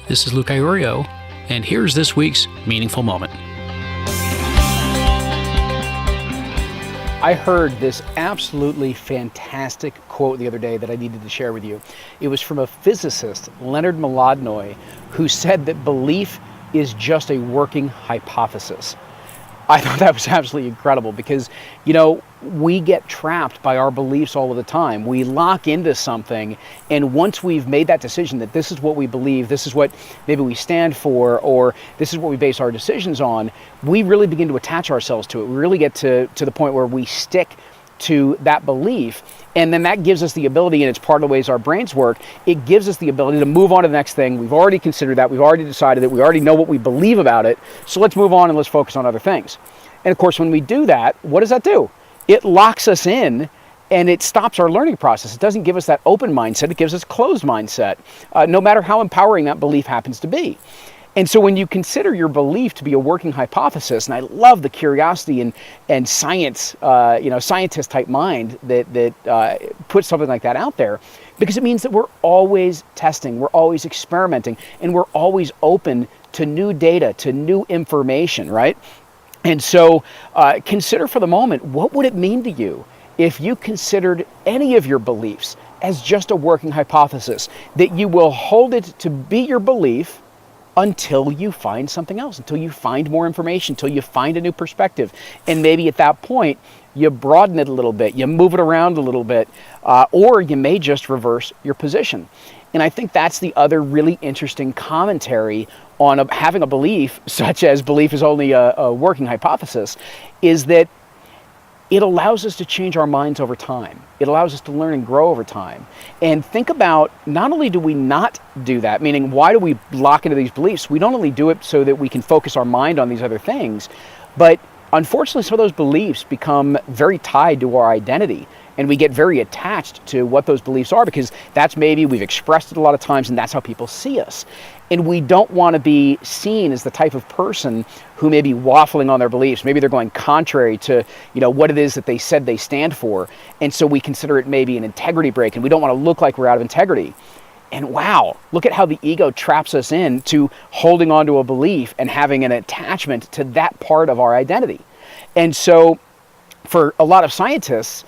This is Luke Iorio, and here's this week's Meaningful Moment. I heard this absolutely fantastic quote the other day that I needed to share with you. It was from a physicist, Leonard Mlodinoy, who said that belief is just a working hypothesis. I thought that was absolutely incredible because, we get trapped by our beliefs all of the time. We lock into something, and once we've made that decision that this is what we believe, this is what maybe we stand for, or this is what we base our decisions on, we really begin to attach ourselves to it. We really get to the point where we stick to that belief, and then that gives us the ability, and it's part of the ways our brains work, it gives us the ability to move on to the next thing. We've already considered that, we've already decided it, we already know what we believe about it, so let's move on and let's focus on other things. And of course, when we do that, what does that do? It locks us in, and it stops our learning process. It doesn't give us that open mindset, it gives us a closed mindset, no matter how empowering that belief happens to be. And so when you consider your belief to be a working hypothesis, and I love the curiosity and science, scientist type mind that puts something like that out there, because it means that we're always testing, we're always experimenting, and we're always open to new data, to new information, right? And so consider for the moment, what would it mean to you if you considered any of your beliefs as just a working hypothesis, that you will hold it to be your belief until you find something else, until you find more information, until you find a new perspective. And maybe at that point, you broaden it a little bit, you move it around a little bit, or you may just reverse your position. And I think that's the other really interesting commentary on having a belief, such as belief is only a working hypothesis, is that it allows us to change our minds over time. It allows us to learn and grow over time. And think about, not only do we not do that, meaning why do we lock into these beliefs? We don't only do it so that we can focus our mind on these other things, but unfortunately some of those beliefs become very tied to our identity. And we get very attached to what those beliefs are because that's maybe we've expressed it a lot of times and that's how people see us. And we don't want to be seen as the type of person who may be waffling on their beliefs. Maybe they're going contrary to, what it is that they said they stand for. And so we consider it maybe an integrity break, and we don't want to look like we're out of integrity. And wow, look at how the ego traps us into holding on to a belief and having an attachment to that part of our identity. And so for a lot of scientists,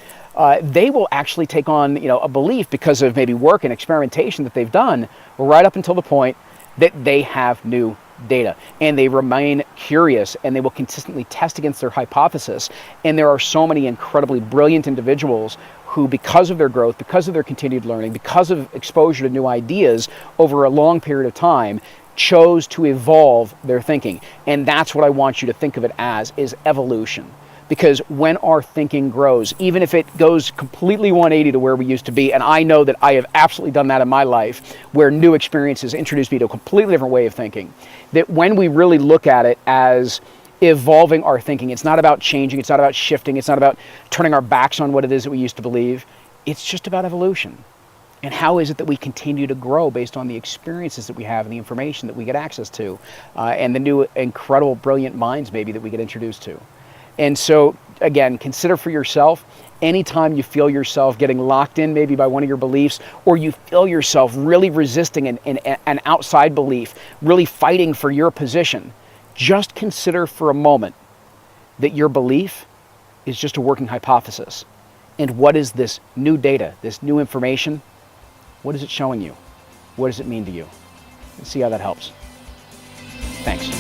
they will actually take on, a belief because of maybe work and experimentation that they've done, right up until the point that they have new data, and they remain curious, and they will consistently test against their hypothesis. And there are so many incredibly brilliant individuals who, because of their growth, because of their continued learning, because of exposure to new ideas over a long period of time, chose to evolve their thinking. And that's what I want you to think of it as, is evolution. Because when our thinking grows, even if it goes completely 180 to where we used to be, and I know that I have absolutely done that in my life, where new experiences introduced me to a completely different way of thinking, that when we really look at it as evolving our thinking, it's not about changing, it's not about shifting, it's not about turning our backs on what it is that we used to believe, it's just about evolution. And how is it that we continue to grow based on the experiences that we have and the information that we get access to, and the new incredible, brilliant minds maybe that we get introduced to. And so, again, consider for yourself, anytime you feel yourself getting locked in maybe by one of your beliefs, or you feel yourself really resisting an outside belief, really fighting for your position, just consider for a moment that your belief is just a working hypothesis. And what is this new data, this new information? What is it showing you? What does it mean to you? Let's see how that helps. Thanks.